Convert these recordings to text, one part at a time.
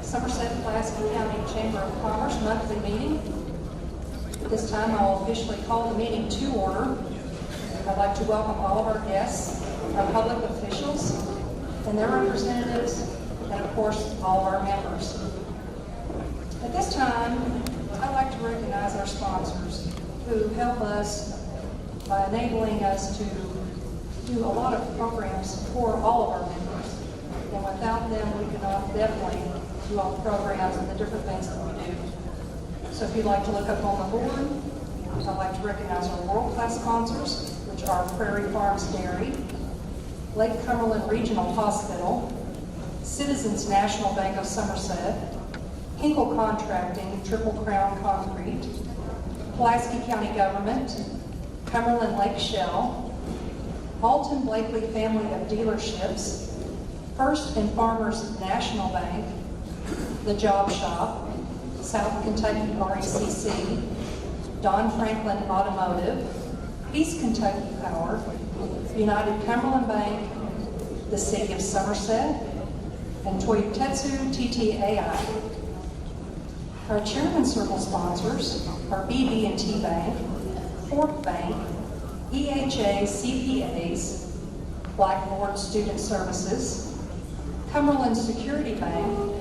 Somerset-Pulaski County Chamber of Commerce monthly meeting. At this time, I will officially call the meeting to order. I'd like to welcome all of our guests, our public officials, and their representatives, and of course, all of our members. At this time, I'd like to recognize our sponsors who help us by enabling us to do a lot of programs for all of our members. And without them, we cannot definitely do all the programs and the different things that we do. So if you'd like to look up on the board, I'd like to recognize our world-class sponsors, which are Prairie Farms Dairy, Lake Cumberland Regional Hospital, Citizens National Bank of Somerset, Hinkle Contracting, Triple Crown Concrete, Pulaski County Government, Cumberland Lake Shell, Alton Blakely Family of Dealerships, First and Farmers National Bank, The Job Shop, South Kentucky RECC, Don Franklin Automotive, East Kentucky Power, United Cumberland Bank, the City of Somerset, and Toyotetsu TTAI. Our Chairman Circle sponsors are BB&T Bank, Fork Bank, EHA CPAs, Blackboard Student Services, Cumberland Security Bank,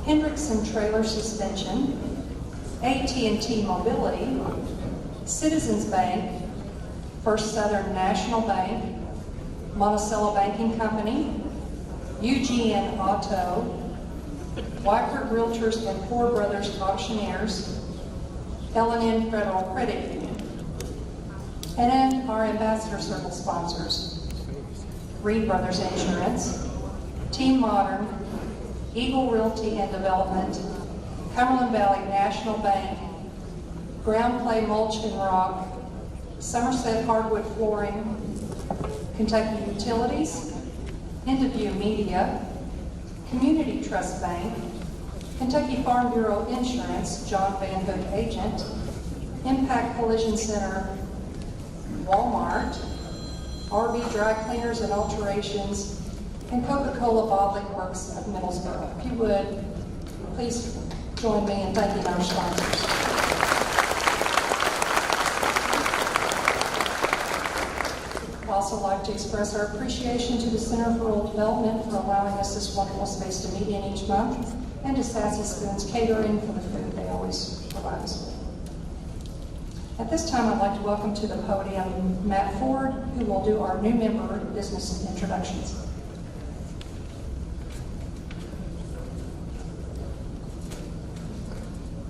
Hendrickson Trailer Suspension, AT&T Mobility, Citizens Bank, First Southern National Bank, Monticello Banking Company, UGN Auto, Wyckoff Realtors and Four Brothers Auctioneers, L&N Federal Credit Union, and then our Ambassador Circle sponsors, Reed Brothers Insurance, Team Modern, Eagle Realty and Development, Cumberland Valley National Bank, Ground Clay Mulch and Rock, Somerset Hardwood Flooring, Kentucky Utilities, Interview Media, Community Trust Bank, Kentucky Farm Bureau Insurance, John Van Hook Agent, Impact Collision Center, Walmart, RV Dry Cleaners and Alterations, and Coca-Cola Bottling Works of Middlesboro. If you would, please join me in thanking our sponsors. I'd also like to express our appreciation to the Center for Rural Development for allowing us this wonderful space to meet in each month, and to Sassy Spoons Catering for the food they always provide us with. At this time, I'd like to welcome to the podium Matt Ford, who will do our new member business introductions.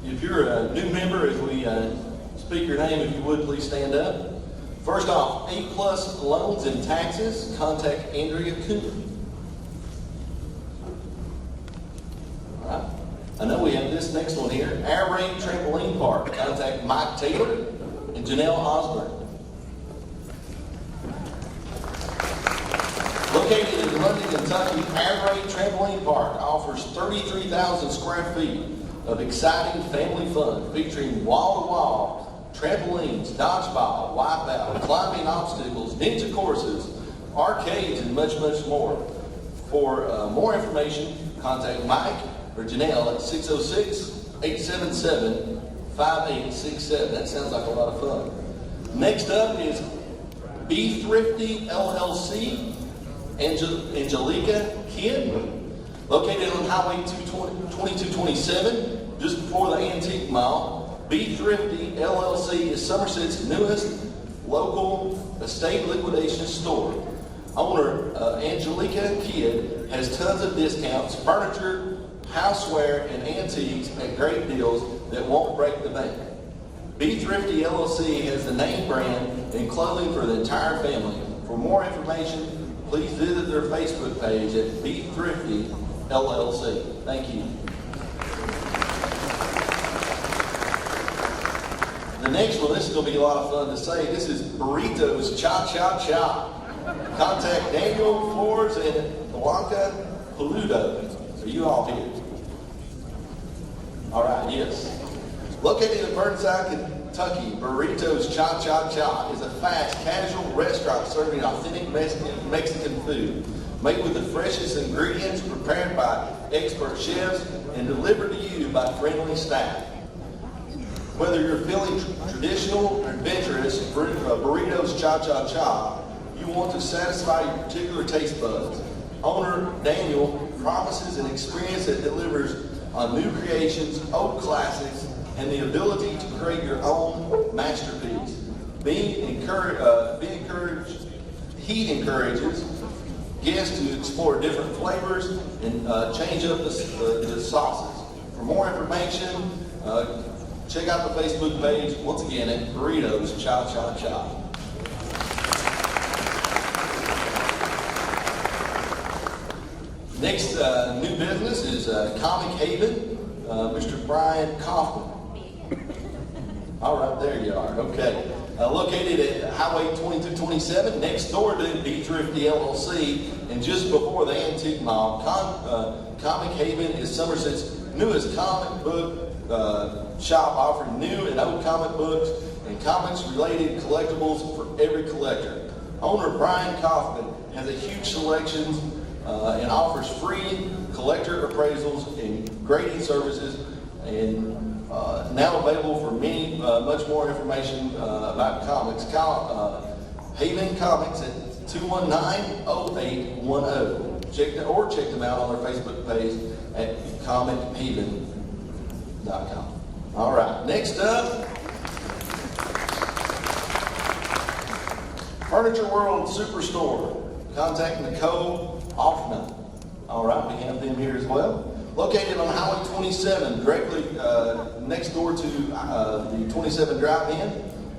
If you're a new member, as we speak your name, if you would, please stand up. First off, A+ loans and taxes, contact Andrea Cooper. All right. I know we have this next one here. Air Raid Trampoline Park, contact Mike Taylor and Janelle Osborne. Located in London, Kentucky, Air Raid Trampoline Park offers 33,000 square feet of exciting family fun featuring wall-to-wall trampolines, dodgeball, wipeout, climbing obstacles, ninja courses, arcades, and much, much more. For more information, contact Mike or Janelle at 606-877-5867. That sounds like a lot of fun. Next up is Be Thrifty LLC, Angelica Kidd. Located on Highway 2227, just before the Antique Mall, Be Thrifty LLC is Somerset's newest local estate liquidation store. Owner Angelica Kidd has tons of discounts, furniture, houseware, and antiques at great deals that won't break the bank. Be Thrifty LLC has the name brand and clothing for the entire family. For more information, please visit their Facebook page at Be Thrifty LLC. Thank you. The next one, this is going to be a lot of fun to say. This is Burritos Cha Cha Cha. Contact Daniel Flores and Blanca Peludo. Are you all here? All right, yes. Located in Burnside, Kentucky, Burritos Cha Cha Cha is a fast, casual restaurant serving authentic Mexican food. Made with the freshest ingredients, prepared by expert chefs, and delivered to you by friendly staff. Whether you're feeling traditional or adventurous, burritos cha-cha-cha, you want to satisfy your particular taste buds. Owner Daniel promises an experience that delivers on new creations, old classics, and the ability to create your own masterpiece. He encourages guests to explore different flavors and change up the sauces. For more information, check out the Facebook page, once again, at Burritos Cha Cha Cha. Next new business is Comic Haven, Mr. Brian Kaufman. All right, there you are. Okay. Located at Highway 2227, next door to Be Thrifty LLC, and just before the Antique Mall. Comic Haven is Somerset's newest comic book shop, offering new and old comic books and comics-related collectibles for every collector. Owner Brian Kaufman has a huge selection and offers free collector appraisals and grading services, and now available for much more information about comics. Haven Comics at 219-0810. Check them out on their Facebook page at comichaven.com. All right, next up, Furniture World Superstore. Contact Nicole Hoffman. All right, we have them here as well. Located on Highway 27, directly next door to the 27 Drive-In,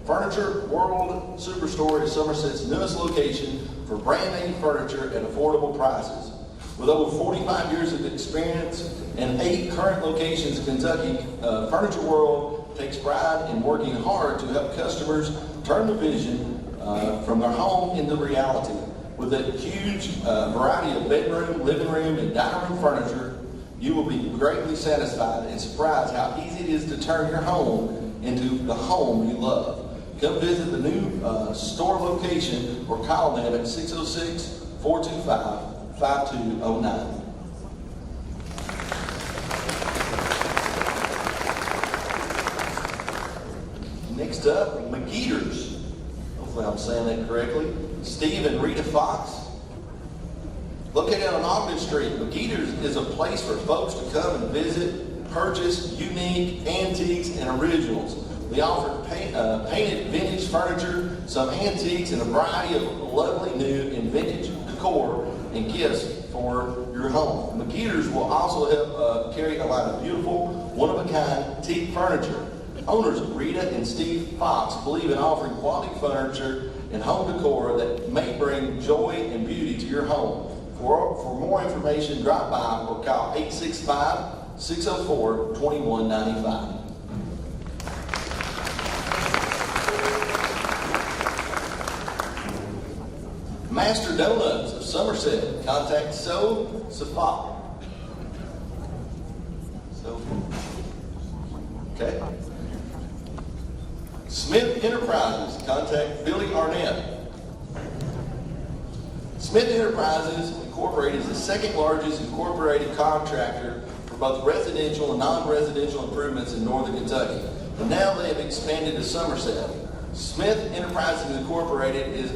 Furniture World Superstore is Somerset's newest location for brand-name furniture at affordable prices. With over 45 years of experience and 8 current locations in Kentucky, Furniture World takes pride in working hard to help customers turn the vision from their home into reality. With a huge variety of bedroom, living room, and dining room furniture, you will be greatly satisfied and surprised how easy it is to turn your home into the home you love. Come visit the new store location or call them at 606-425-5209. Next up, McGeeters. Hopefully I'm saying that correctly. Steve and Rita Fox. Located on Ogden Street, McGeeters is a place for folks to come and visit, purchase unique antiques and originals. They offer painted vintage furniture, some antiques, and a variety of lovely new and vintage decor and gifts for your home. McGeeters will also help carry a lot of beautiful, one-of-a-kind teak furniture. Owners Rita and Steve Fox believe in offering quality furniture and home decor that may bring joy and beauty to your home. For more information, drop by or call 865-604-2195. Master Donuts of Somerset. Contact Safa. Okay. Smith Enterprises. Contact Billy Arnett. Smith Enterprises Incorporated is the second largest incorporated contractor for both residential and non-residential improvements in northern Kentucky. And now they have expanded to Somerset. Smith Enterprises Incorporated is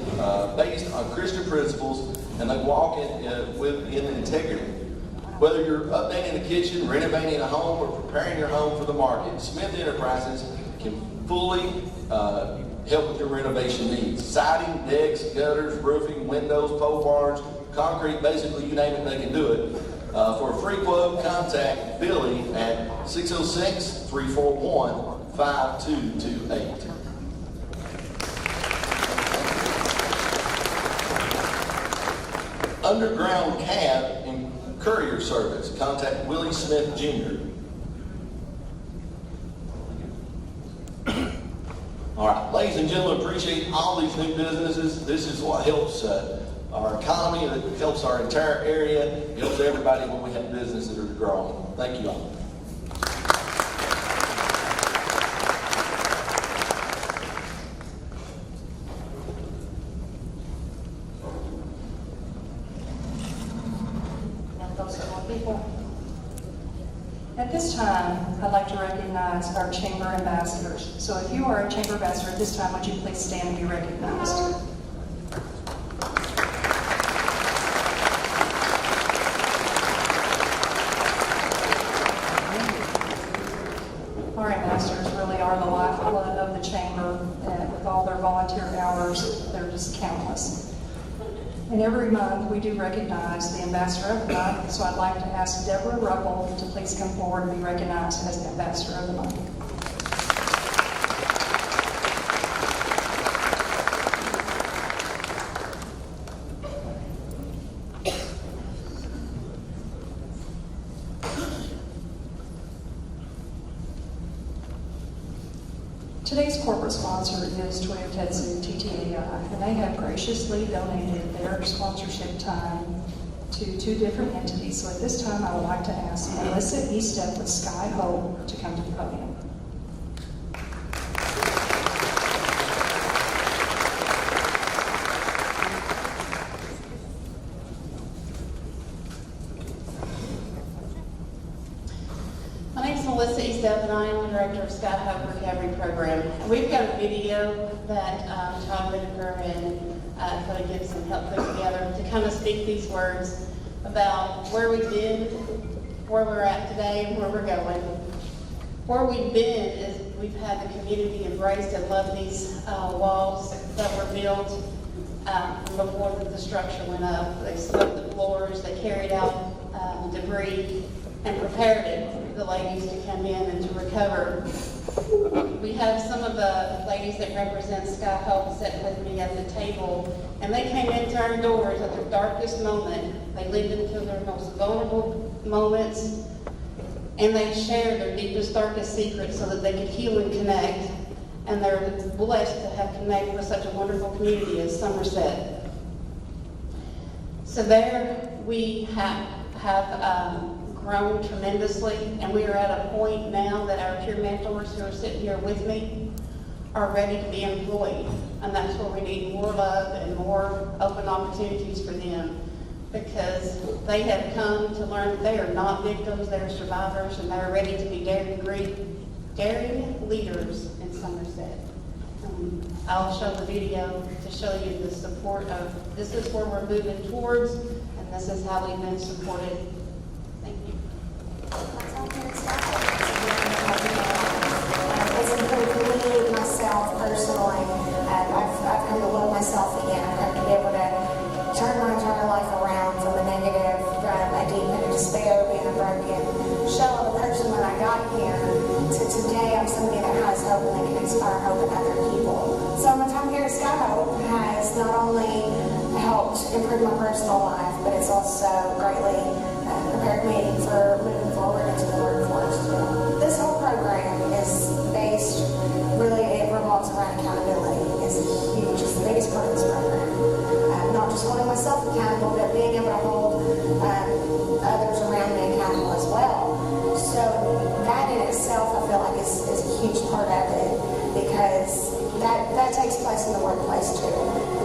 based on Christian principles, and they walk in integrity. Whether you're updating a kitchen, renovating a home, or preparing your home for the market, Smith Enterprises can fully help with your renovation needs. Siding, decks, gutters, roofing, windows, pole barns, concrete, basically you name it, they can do it. For a free quote, contact Billy at 606-341-5228. Underground Cab and Courier Service. Contact Willie Smith Jr. All right, ladies and gentlemen, appreciate all these new businesses. This is what helps our economy, it helps our entire area, it helps everybody when we have businesses that are growing. Thank you all. At this time, I'd like to recognize our chamber ambassadors. So if you are a chamber ambassador at this time, would you please stand and be recognized? Our ambassadors really are the lifeblood of the chamber, and with all their volunteer hours, they're just countless. And every month, we do recognize the Ambassador of the Month, so I'd like to ask Deborah Ruppel to please come forward and be recognized as the Ambassador of the Month. Today's corporate sponsor is Toyota TTAI, and they have graciously donated their sponsorship time to two different entities. So at this time, I would like to ask Melissa Estep with Sky Hope to come to the podium. My name is Melissa Estep, and I am the director of Sky Hope Recovery Program. We've got a video that Todd Whitaker and Cody Gibson helped put together to kind of speak these words about where we've been, where we're at today, and where we're going. Where we've been is we've had the community embrace and love these walls that were built before the structure went up. They swept the floors, they carried out debris, and prepared it for the ladies to come in and to recover. We have some of the ladies that represent Sky Hope sitting with me at the table, and they came into our doors at their darkest moment. They lived into their most vulnerable moments, and they shared their deepest, darkest secrets so that they could heal and connect. And they're blessed to have connected with such a wonderful community as Somerset. So there we have grown tremendously, and we are at a point now that our peer mentors who are sitting here with me are ready to be employed, and that's where we need more love and more open opportunities for them, because they have come to learn that they are not victims, they are survivors, and they are ready to be daring leaders in Somerset. I'll show the video to show you the support of, this is where we're moving towards, and this is how we've been supported. Thank you. It's important for me, myself, personally. I've come to love myself again. I've come to be able to turn my entire life around from a negative, from a deep into despair, being a broken shell of a person when I got here, to today I'm somebody that has hope and that can inspire hope in other people. So my time here at Sky Hope has not only helped improve my personal life, but it's also greatly prepared me for moving forward into the workforce. This whole program is based, really it revolves around accountability. It's huge, it's the biggest part of this program. Not just holding myself accountable, but being able to hold others around me accountable as well. So that in itself I feel like is a huge part of it, because that takes place in the workplace too.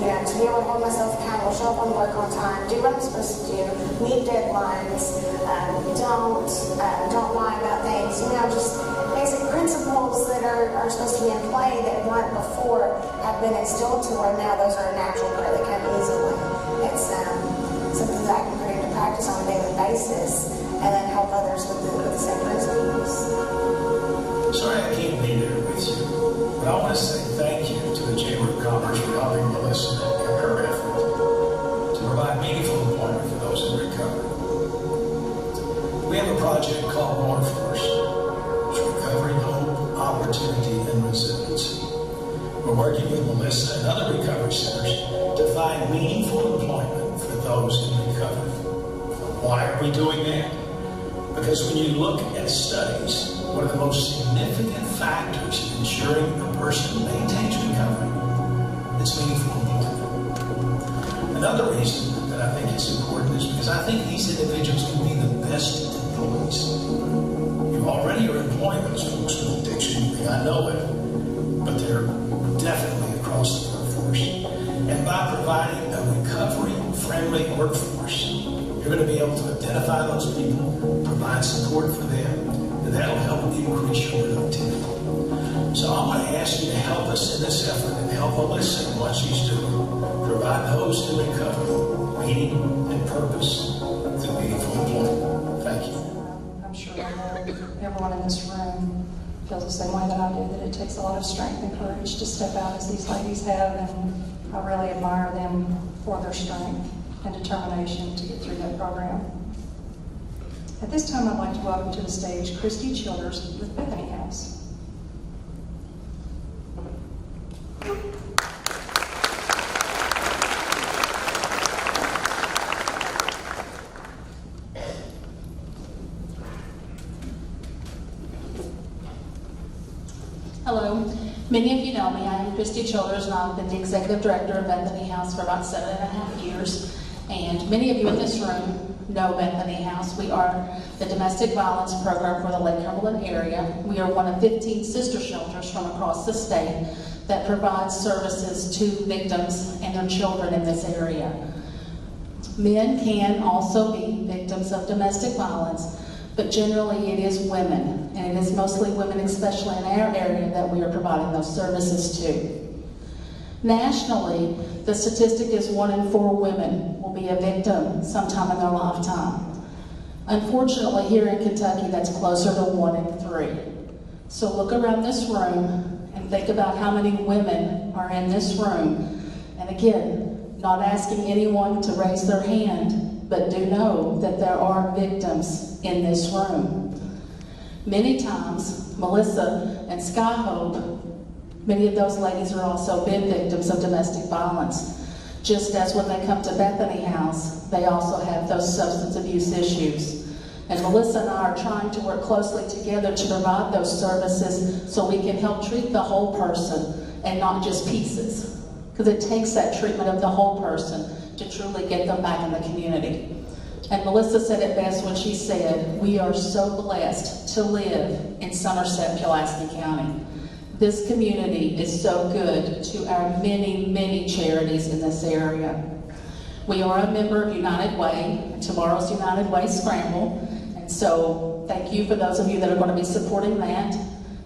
You know, to be able to hold myself accountable, show up on work on time, do what I'm supposed to do, meet deadlines, don't lie about things, you know, just basic principles that are supposed to be in play that weren't before have been instilled to where now those are a natural part that come easily. It's something that I can put into practice on a daily basis and then help others with the same principles. Sorry I can't be there with you, but I want to say thank you to the Chamber of Commerce for helping Melissa in her effort to provide meaningful employment for those in recovery. We have a project called Workforce, which is recovery, hope, opportunity, and resiliency. We're working with Melissa and other recovery centers to find meaningful employment for those in recovery. Why are we doing that? Because when you look at studies, one of the most significant factors in ensuring a person maintains recovery is meaningful employment. Another reason that I think it's important is because I think these individuals can be the best employees. You already are employing those folks with addiction, I know it, but they're definitely across the workforce. And by providing a recovery-friendly workforce, you're going to be able to identify those people, provide support for them, and that'll help increase your productivity. So I'm going to ask you to help us in this effort and help Melissa in what she's doing. Provide those who recover meaning and purpose through meaningful employment. Thank you. I'm sure everyone in this room feels the same way that I do, that it takes a lot of strength and courage to step out as these ladies have, and I really admire them for their strength and determination to get through that program. At this time, I'd like to welcome to the stage Christy Childers with Bethany House. Hello. Many of you know me. I am Christy Childers, and I've been the Executive Director of Bethany House for about 7.5 years. And many of you in this room know Bethany House. We are the domestic violence program for the Lake Cumberland area. We are one of 15 sister shelters from across the state that provides services to victims and their children in this area. Men can also be victims of domestic violence, but generally it is women, and it is mostly women, especially in our area, that we are providing those services to. Nationally, the statistic is 1 in 4 women will be a victim sometime in their lifetime. Unfortunately, here in Kentucky, that's closer to 1 in 3. So look around this room and think about how many women are in this room. And again, not asking anyone to raise their hand, but do know that there are victims in this room. Many times, Melissa and Sky Hope, many of those ladies are also been victims of domestic violence. Just as when they come to Bethany House, they also have those substance abuse issues. And Melissa and I are trying to work closely together to provide those services so we can help treat the whole person and not just pieces. Because it takes that treatment of the whole person to truly get them back in the community. And Melissa said it best when she said, we are so blessed to live in Somerset, Pulaski County. This community is so good to our many, many charities in this area. We are a member of United Way, tomorrow's United Way Scramble, and so thank you for those of you that are going to be supporting that.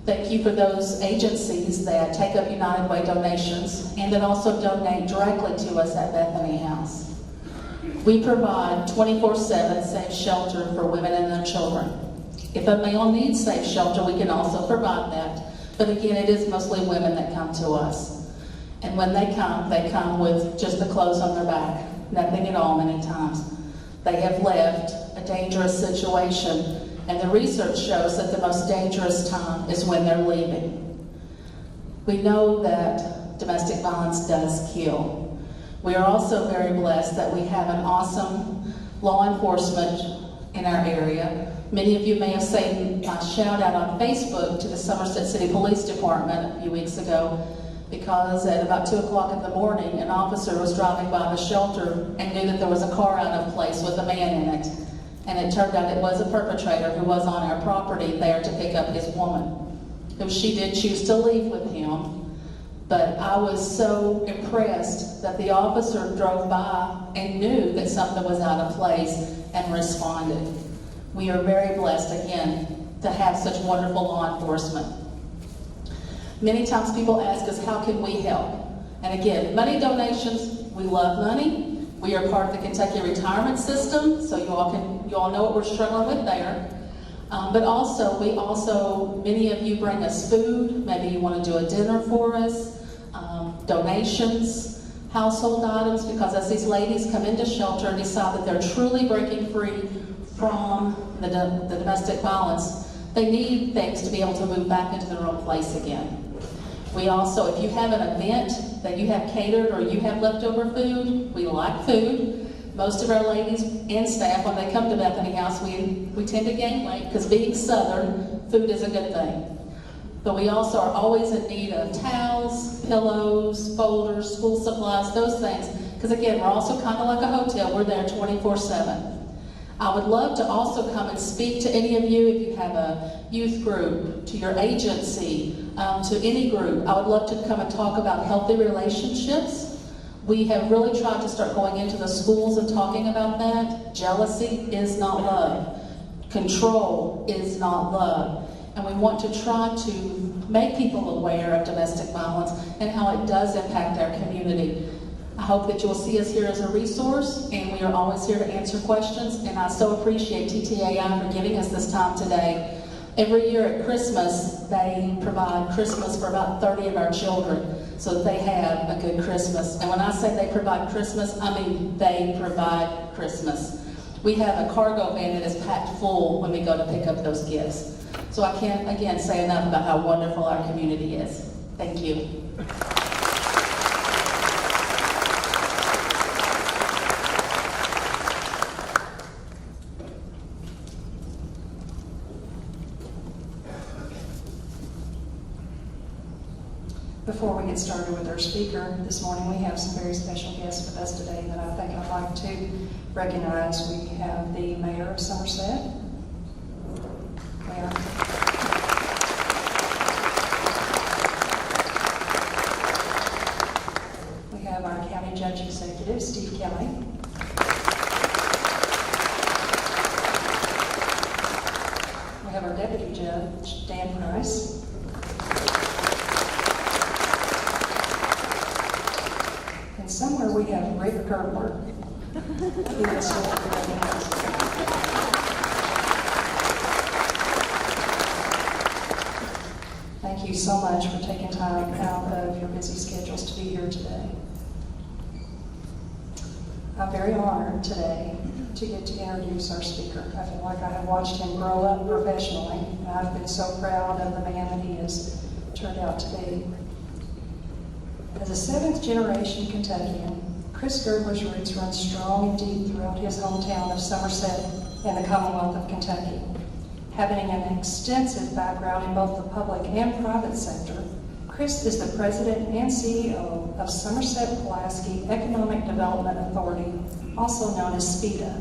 Thank you for those agencies that take up United Way donations and that also donate directly to us at Bethany House. We provide 24/7 safe shelter for women and their children. If a male needs safe shelter, we can also provide that. But again, it is mostly women that come to us. And when they come with just the clothes on their back, nothing at all many times. They have left a dangerous situation, and the research shows that the most dangerous time is when they're leaving. We know that domestic violence does kill. We are also very blessed that we have an awesome law enforcement in our area. Many of you may have seen my shout out on Facebook to the Somerset City Police Department a few weeks ago, because at about 2 o'clock in the morning, an officer was driving by the shelter and knew that there was a car out of place with a man in it. And it turned out it was a perpetrator who was on our property there to pick up his woman, who she did choose to leave with him. But I was so impressed that the officer drove by and knew that something was out of place and responded. We are very blessed, again, to have such wonderful law enforcement. Many times people ask us, how can we help? And again, money donations, we love money. We are part of the Kentucky retirement system, so you all know what we're struggling with there. But also, many of you bring us food. Maybe you want to do a dinner for us, donations, household items, because as these ladies come into shelter and decide that they're truly breaking free from the domestic violence, they need things to be able to move back into their own place again. We also, if you have an event that you have catered or you have leftover food, we like food. Most of our ladies and staff, when they come to Bethany House, we tend to gain weight because being Southern, food is a good thing. But we also are always in need of towels, pillows, folders, school supplies, those things. Because again, we're also kind of like a hotel. We're there 24/7. I would love to also come and speak to any of you if you have a youth group, to your agency, to any group. I would love to come and talk about healthy relationships. We have really tried to start going into the schools and talking about that. Jealousy is not love. Control is not love. And we want to try to make people aware of domestic violence and how it does impact our community. I hope that you'll see us here as a resource, and we are always here to answer questions. And I so appreciate TTAI for giving us this time today. Every year at Christmas, they provide Christmas for about 30 of our children so that they have a good Christmas. And when I say they provide Christmas, I mean they provide Christmas. We have a cargo van that is packed full when we go to pick up those gifts. So I can't, again, say enough about how wonderful our community is. Thank you. Before we get started with our speaker this morning, we have some very special guests with us today that I think I'd like to recognize. We have the Mayor of Somerset. Mayor. We have our County Judge Executive, Steve Kelly. We have our Deputy Judge, Dan Price. Somewhere we have Rick Girdler. Thank you so much for taking time out of your busy schedules to be here today. I'm very honored today to get to introduce our speaker. I feel like I have watched him grow up professionally, and I've been so proud of the man that he has turned out to be. As a seventh-generation Kentuckian, Chris Girdler's roots run strong and deep throughout his hometown of Somerset and the Commonwealth of Kentucky. Having an extensive background in both the public and private sector, Chris is the president and CEO of Somerset-Pulaski Economic Development Authority, also known as SPEDA.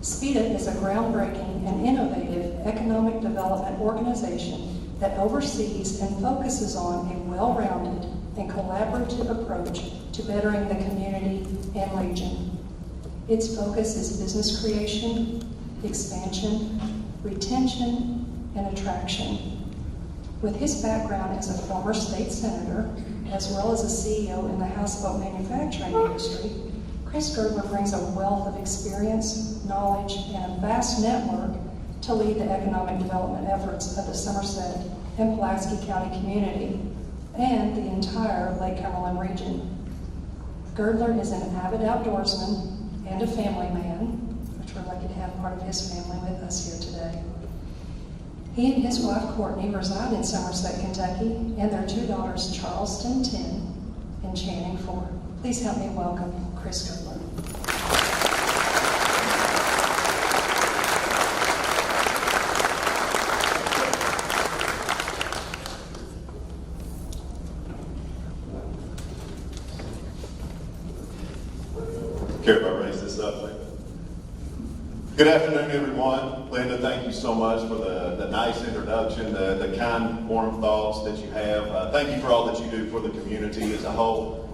SPEDA is a groundbreaking and innovative economic development organization that oversees and focuses on a well-rounded and collaborative approach to bettering the community and region. Its focus is business creation, expansion, retention, and attraction. With his background as a former state senator, as well as a CEO in the houseboat manufacturing industry, Chris Girdler brings a wealth of experience, knowledge, and a vast network to lead the economic development efforts of the Somerset and Pulaski County community and the entire Lake Cumberland region. Girdler is an avid outdoorsman and a family man, which we're lucky to have part of his family with us here today. He and his wife Courtney reside in Somerset, Kentucky, and their two daughters, Charleston 10 and Channing 4. Please help me welcome Chris Girdler. Care if I raise this up, Linda? Good afternoon, everyone. Linda, thank you so much for the nice introduction, the kind, warm thoughts that you have. Thank you for all that you do for the community as a whole.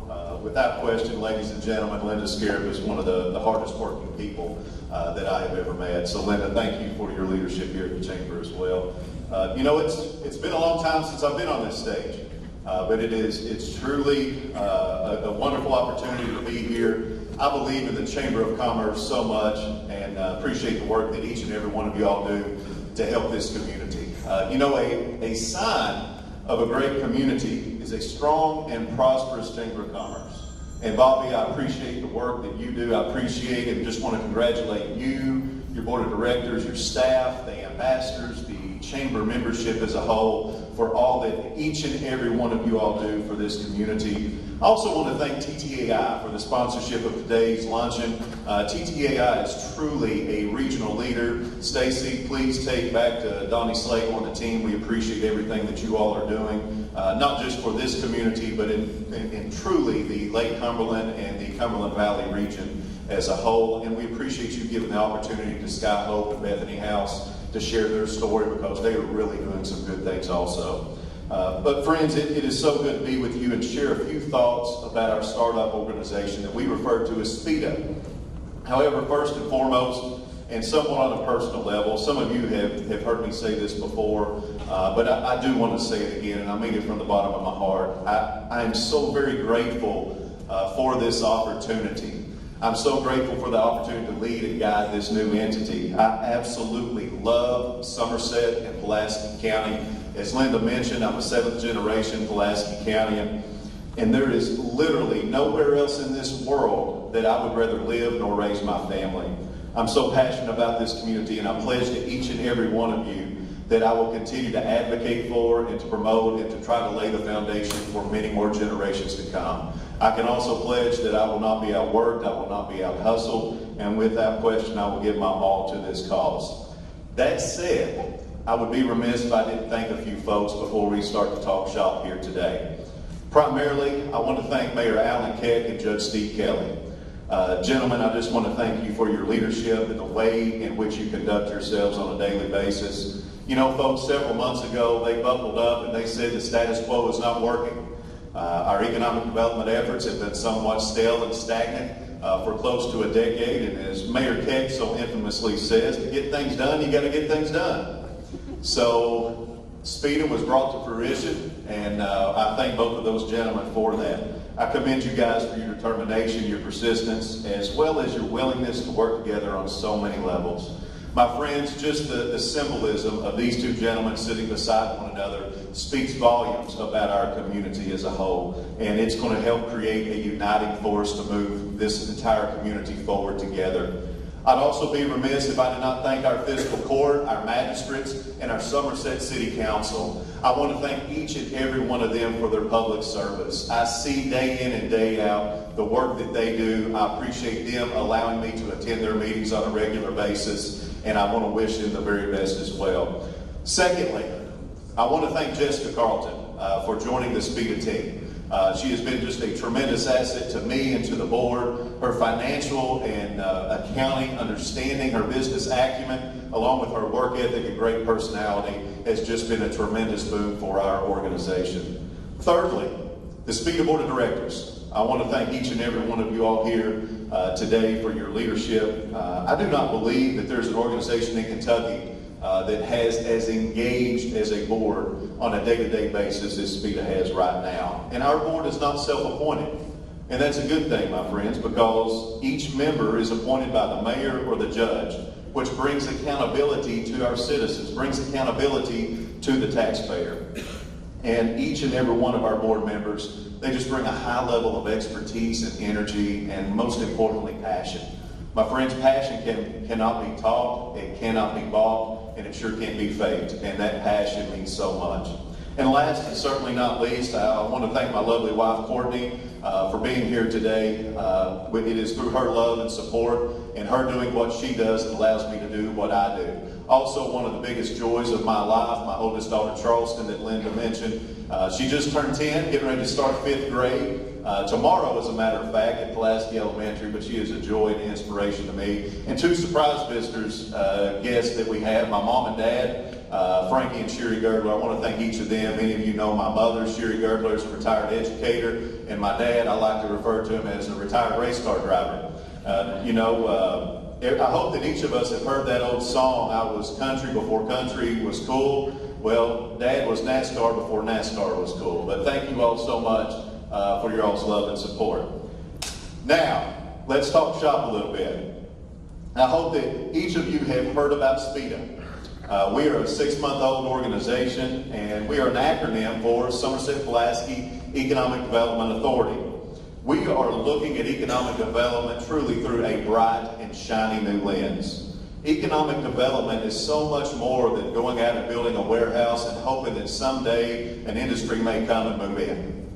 Without question, ladies and gentlemen, Linda Scarab is one of the hardest working people that I have ever met. So, Linda, thank you for your leadership here at the Chamber as well. It's been a long time since I've been on this stage, but it's truly a wonderful opportunity to be here. I believe in the Chamber of Commerce so much and appreciate the work that each and every one of you all do to help this community. A sign of a great community is a strong and prosperous Chamber of Commerce. And Bobby, I appreciate the work that you do. I appreciate and just want to congratulate you, your board of directors, your staff, the ambassadors, the Chamber membership as a whole for all that each and every one of you all do for this community. I also want to thank TTAI for the sponsorship of today's luncheon. TTAI is truly a regional leader. Stacy, please take back to Donnie Slagle and the team. We appreciate everything that you all are doing, not just for this community, but in truly the Lake Cumberland and the Cumberland Valley region as a whole. And we appreciate you giving the opportunity to Sky Hope and Bethany House to share their story because they are really doing some good things also. But friends, it is so good to be with you and share a few thoughts about our startup organization that we refer to as SPEDA. However, first and foremost, and somewhat on a personal level. Some of you have heard me say this before, but I do want to say it again, and I mean it from the bottom of my heart. I am so very grateful for this opportunity. I'm so grateful for the opportunity to lead and guide this new entity. I absolutely love Somerset and Pulaski County. As Linda mentioned, I'm a 7th generation Pulaski Countyan, and there is literally nowhere else in this world that I would rather live nor raise my family. I'm so passionate about this community, and I pledge to each and every one of you that I will continue to advocate for and to promote and to try to lay the foundation for many more generations to come. I can also pledge that I will not be outworked, I will not be out-hustled, and without question, I will give my all to this cause. That said, I would be remiss if I didn't thank a few folks before we start to talk shop here today. Primarily, I want to thank Mayor Alan Keck and Judge Steve Kelly. Gentlemen, I just want to thank you for your leadership and the way in which you conduct yourselves on a daily basis. You know, folks, several months ago, they buckled up and they said the status quo is not working. Our economic development efforts have been somewhat stale and stagnant for close to a decade, and as Mayor Keck so infamously says, to get things done, you got to get things done. So SPEDA was brought to fruition, and I thank both of those gentlemen for that. I commend you guys for your determination, your persistence, as well as your willingness to work together on so many levels. My friends, just the symbolism of these two gentlemen sitting beside one another speaks volumes about our community as a whole, and it's going to help create a uniting force to move this entire community forward together. I'd also be remiss if I did not thank our fiscal court, our magistrates, and our Somerset City Council. I want to thank each and every one of them for their public service. I see day in and day out the work that they do. I appreciate them allowing me to attend their meetings on a regular basis, and I want to wish them the very best as well. Secondly, I want to thank Jessica Carlton for joining the SPEDA team. She has been just a tremendous asset to me and to the board. Her financial and accounting understanding, her business acumen, along with her work ethic and great personality, has just been a tremendous boon for our organization. Thirdly, the SPEDA Board of Directors. I want to thank each and every one of you all here today for your leadership. I do not believe that there's an organization in Kentucky that has as engaged as a board on a day-to-day basis as SPEDA has right now. And our board is not self-appointed. And that's a good thing, my friends, because each member is appointed by the mayor or the judge, which brings accountability to our citizens, brings accountability to the taxpayer. And each and every one of our board members, they just bring a high level of expertise and energy, and most importantly, passion. My friends, passion cannot be taught, it cannot be bought, and it sure can't be faked. And that passion means so much. And last and certainly not least, I want to thank my lovely wife, Courtney, for being here today. It is through her love and support and her doing what she does that allows me to do what I do. Also, one of the biggest joys of my life, my oldest daughter, Charleston, that Linda mentioned. She just turned 10, getting ready to start 5th grade. Tomorrow, as a matter of fact, at Pulaski Elementary, but she is a joy and inspiration to me. And two surprise visitors, guests that we have, my mom and dad, Frankie and Sherry Girdler. I want to thank each of them. Many of you know my mother, Sherry Girdler, is a retired educator, and my dad, I like to refer to him as a retired race car driver. I hope that each of us have heard that old song, I was country before country was cool. Well, Dad was NASCAR before NASCAR was cool. But thank you all so much for your all's love and support. Now, let's talk shop a little bit. I hope that each of you have heard about SPEDA. We are a 6-month-old organization, and we are an acronym for Somerset Pulaski Economic Development Authority. We are looking at economic development truly through a bright and shiny new lens. Economic development is so much more than going out and building a warehouse and hoping that someday an industry may come and move in.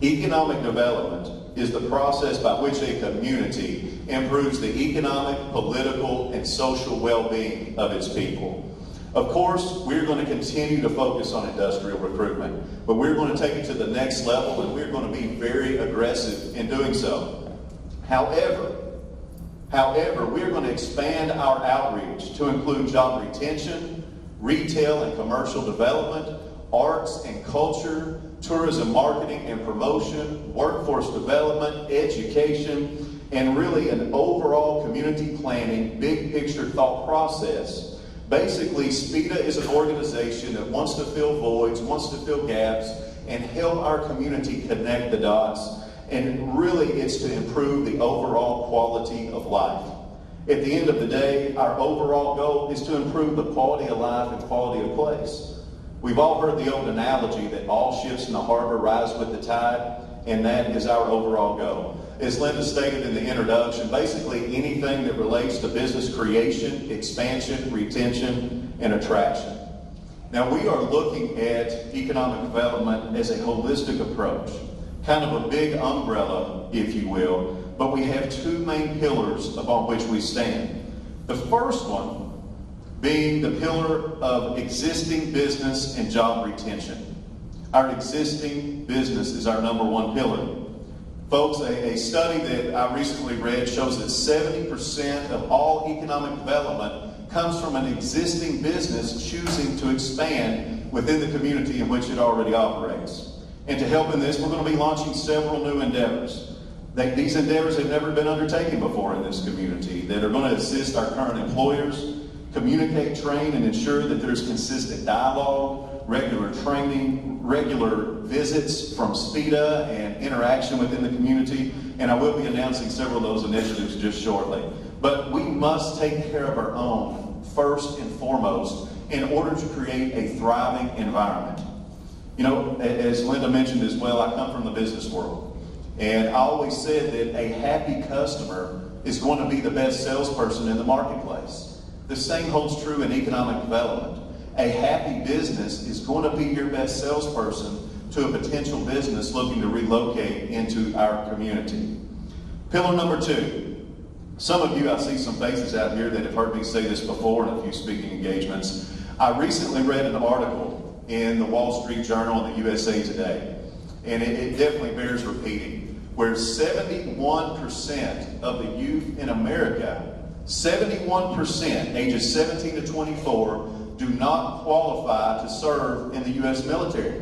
Economic development is the process by which a community improves the economic, political, and social well-being of its people. Of course, we're going to continue to focus on industrial recruitment, but we're going to take it to the next level, and we're going to be very aggressive in doing so. However, we're going to expand our outreach to include job retention, retail and commercial development, arts and culture, tourism marketing and promotion, workforce development, education, and really an overall community planning, big picture thought process. Basically, SPEDA is an organization that wants to fill voids, wants to fill gaps, and help our community connect the dots. And really, it's to improve the overall quality of life. At the end of the day, our overall goal is to improve the quality of life and quality of place. We've all heard the old analogy that all ships in the harbor rise with the tide, and that is our overall goal. As Linda stated in the introduction, basically anything that relates to business creation, expansion, retention, and attraction. Now, we are looking at economic development as a holistic approach, kind of a big umbrella, if you will, but we have two main pillars upon which we stand. The first one being the pillar of existing business and job retention. Our existing business is our number one pillar. Folks, a study that I recently read shows that 70% of all economic development comes from an existing business choosing to expand within the community in which it already operates. And to help in this, we're going to be launching several new endeavors. These endeavors have never been undertaken before in this community that are going to assist our current employers, communicate, train, and ensure that there's consistent dialogue, regular training, regular visits from SPEDA, and interaction within the community. And I will be announcing several of those initiatives just shortly. But we must take care of our own first and foremost in order to create a thriving environment. You know, as Linda mentioned as well, I come from the business world. And I always said that a happy customer is going to be the best salesperson in the marketplace. The same holds true in economic development. A happy business is going to be your best salesperson to a potential business looking to relocate into our community. Pillar number two. Some of you, I see some faces out here that have heard me say this before in a few speaking engagements. I recently read an article in the Wall Street Journal and the USA Today, and it definitely bears repeating, where 71% of the youth in America, 71%, ages 17 to 24, do not qualify to serve in the U.S. military.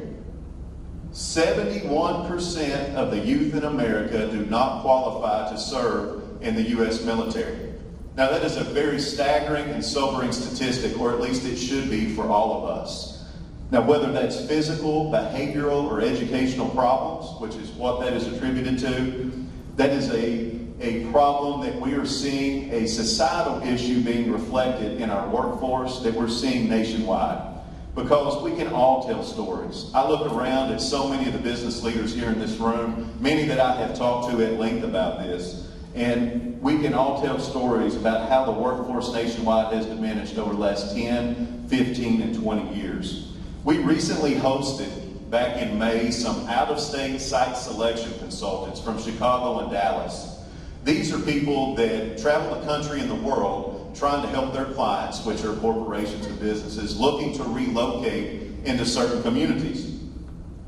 71% of the youth in America do not qualify to serve in the U.S. military. Now, that is a very staggering and sobering statistic, or at least it should be for all of us. Now, whether that's physical, behavioral, or educational problems, which is what that is attributed to, that is a problem that we are seeing, a societal issue being reflected in our workforce that we're seeing nationwide. Because we can all tell stories. I look around at so many of the business leaders here in this room, many that I have talked to at length about this, and we can all tell stories about how the workforce nationwide has diminished over the last 10, 15, and 20 years. We recently hosted, back in May, some out-of-state site selection consultants from Chicago and Dallas. These are people that travel the country and the world trying to help their clients, which are corporations and businesses, looking to relocate into certain communities.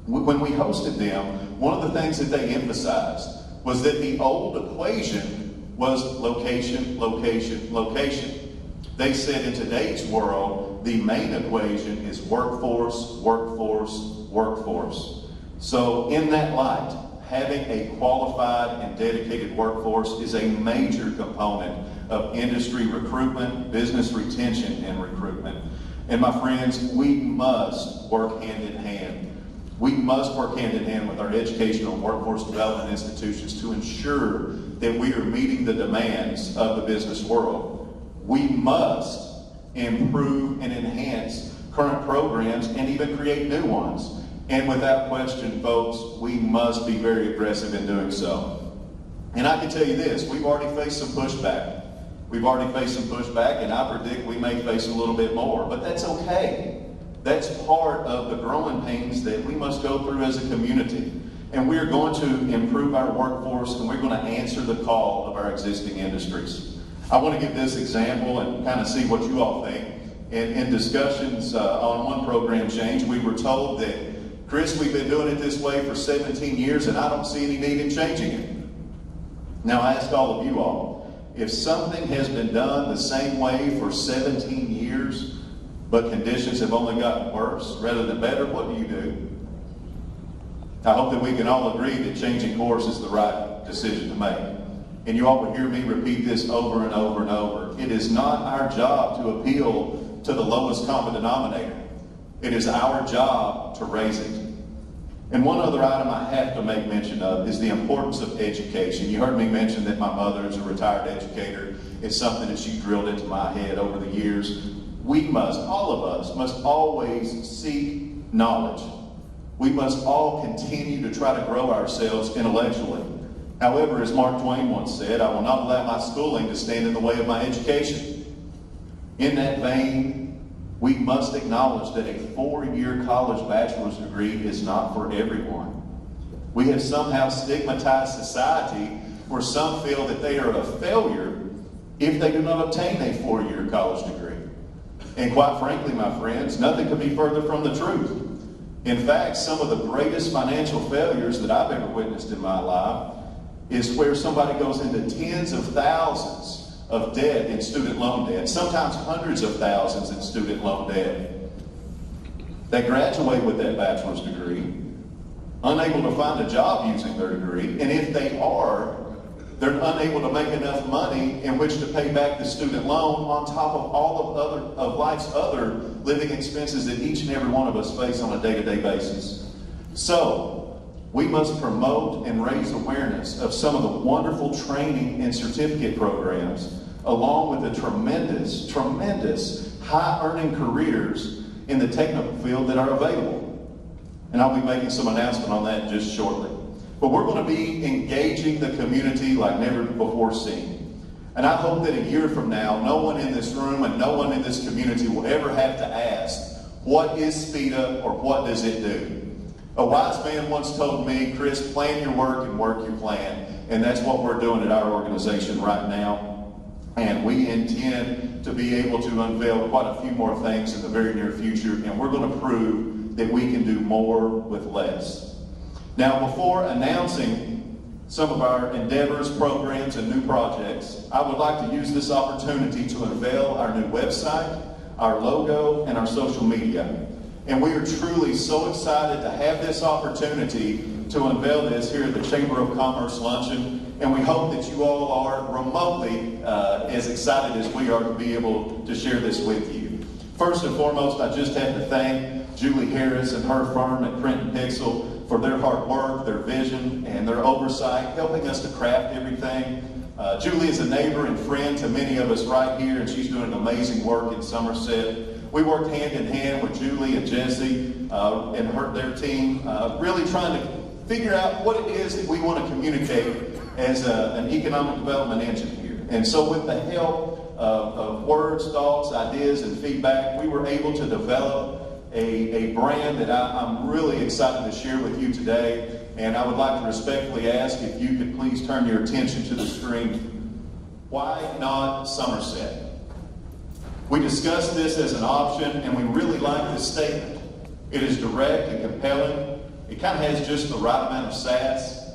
When we hosted them, one of the things that they emphasized was that the old equation was location, location, location. They said in today's world, the main equation is workforce, workforce, workforce. So in that light, having a qualified and dedicated workforce is a major component of industry recruitment, business retention, and recruitment. And my friends, we must work hand in hand. We must work hand in hand with our educational and workforce development institutions to ensure that we are meeting the demands of the business world. We must improve and enhance current programs and even create new ones. And without question, folks, we must be very aggressive in doing so. And I can tell you this, we've already faced some pushback. We've already faced some pushback, and I predict we may face a little bit more. But that's okay. That's part of the growing pains that we must go through as a community. And we're going to improve our workforce, and we're going to answer the call of our existing industries. I want to give this example and kind of see what you all think. In discussions on one program change, we were told that, Chris, we've been doing it this way for 17 years, and I don't see any need in changing it. Now, I ask all of you all, if something has been done the same way for 17 years, but conditions have only gotten worse rather than better, what do you do? I hope that we can all agree that changing course is the right decision to make. and you all will hear me repeat this over and over and over, it is not our job to appeal to the lowest common denominator. It is our job to raise it. And one other item I have to make mention of is the importance of education. You heard me mention that my mother is a retired educator. It's something that she drilled into my head over the years. We must, all of us, must always seek knowledge. We must all continue to try to grow ourselves intellectually. However, as Mark Twain once said, I will not allow my schooling to stand in the way of my education. In that vein, we must acknowledge that a 4-year college bachelor's degree is not for everyone. We have somehow stigmatized society where some feel that they are a failure if they do not obtain a 4-year college degree. And quite frankly, my friends, nothing could be further from the truth. In fact, some of the greatest financial failures that I've ever witnessed in my life is where somebody goes into tens of thousands of debt in student loan debt, sometimes hundreds of thousands in student loan debt. They graduate with that bachelor's degree, unable to find a job using their degree, and if they are, they're unable to make enough money in which to pay back the student loan on top of all of life's other living expenses that each and every one of us face on a day-to-day basis. So, we must promote and raise awareness of some of the wonderful training and certificate programs, along with the tremendous high-earning careers in the technical field that are available. And I'll be making some announcement on that just shortly. But we're going to be engaging the community like never before seen. And I hope that a year from now, no one in this room and no one in this community will ever have to ask, what is SPEDA or what does it do? A wise man once told me, Chris, plan your work and work your plan. And that's what we're doing at our organization right now. And we intend to be able to unveil quite a few more things in the very near future. And we're going to prove that we can do more with less. Now, before announcing some of our endeavors, programs, and new projects, I would like to use this opportunity to unveil our new website, our logo, and our social media. And we are truly so excited to have this opportunity to unveil this here at the Chamber of Commerce Luncheon. And we hope that you all are remotely as excited as we are to be able to share this with you. First and foremost, I just have to thank Julie Harris and her firm at Print & Pixel for their hard work, their vision, and their oversight, helping us to craft everything. Julie is a neighbor and friend to many of us right here, and she's doing amazing work in Somerset. We worked hand in hand with Julie and Jesse and their team, really trying to figure out what it is that we want to communicate as an economic development engine here. And so with the help of words, thoughts, ideas, and feedback, we were able to develop a brand that I'm really excited to share with you today. And I would like to respectfully ask if you could please turn your attention to the screen. Why not Somerset? We discussed this as an option, and we really like this statement. It is direct and compelling. It kind of has just the right amount of sass.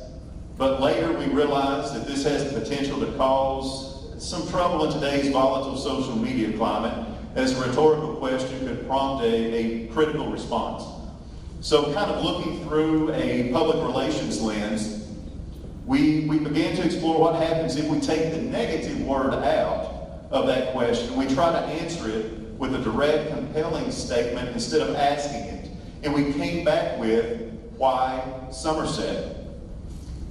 But later we realized that this has the potential to cause some trouble in today's volatile social media climate, as a rhetorical question could prompt a critical response. So kind of looking through a public relations lens, we began to explore what happens if we take the negative word out of that question. We try to answer it with a direct, compelling statement instead of asking it. And we came back with, why Somerset?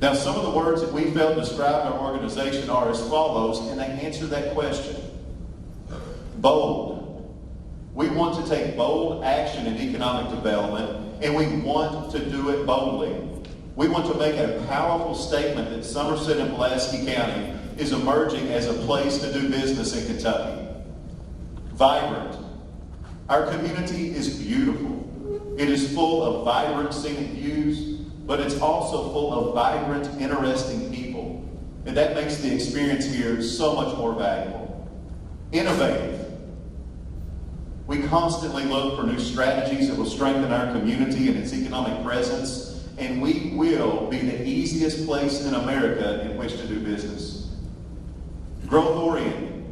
Now, some of the words that we felt described our organization are as follows, and they answer that question. Bold. We want to take bold action in economic development, and we want to do it boldly. We want to make a powerful statement that Somerset and Pulaski County is emerging as a place to do business in Kentucky. Vibrant. Our community is beautiful. It is full of vibrant scenic views, but it's also full of vibrant, interesting people. And that makes the experience here so much more valuable. Innovative. We constantly look for new strategies that will strengthen our community and its economic presence, and we will be the easiest place in America in which to do business. Growth-oriented.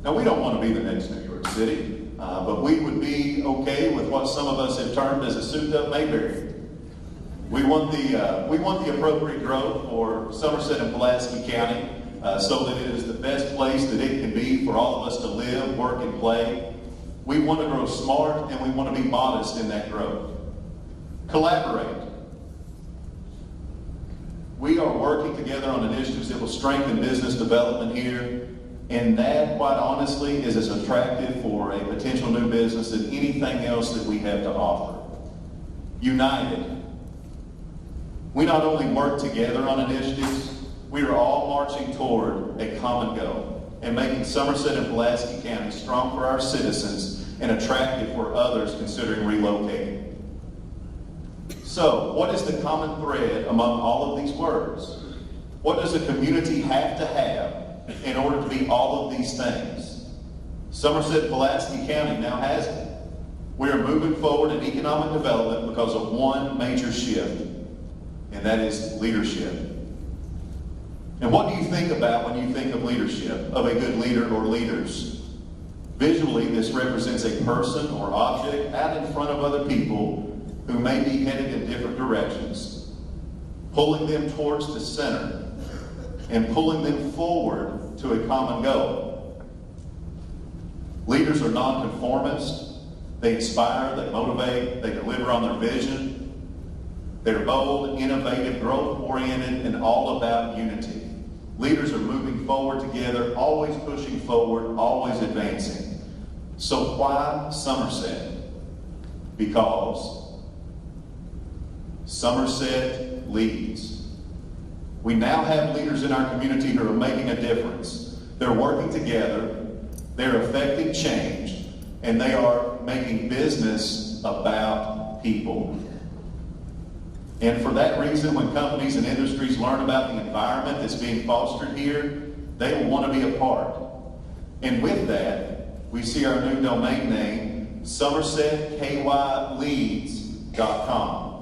Now, we don't want to be the next New York City, but we would be okay with what some of us have termed as a souped-up Mayberry. We want the appropriate growth for Somerset and Pulaski County so that it is the best place that it can be for all of us to live, work, and play. We want to grow smart, and we want to be modest in that growth. Collaborate. We are working together on initiatives that will strengthen business development here, and that, quite honestly, is as attractive for a potential new business than anything else that we have to offer. United. We not only work together on initiatives, we are all marching toward a common goal and making Somerset and Pulaski County strong for our citizens and attractive for others considering relocating. So, what is the common thread among all of these words? What does a community have to have in order to be all of these things? Somerset and Pulaski County now has it. We are moving forward in economic development because of one major shift, and that is leadership. And what do you think about when you think of leadership, of a good leader or leaders? Visually, this represents a person or object out in front of other people who may be headed in different directions, pulling them towards the center and pulling them forward to a common goal. Leaders are nonconformist. They inspire, they motivate, they deliver on their vision. They're bold, innovative, growth-oriented, and all about unity. Leaders are moving forward together, always pushing forward, always advancing. So why Somerset? Because Somerset leads. We now have leaders in our community who are making a difference. They're working together, they're affecting change, and they are making business about people. And for that reason, when companies and industries learn about the environment that's being fostered here, they will want to be a part. And with that, we see our new domain name, SomersetKYLeads.com.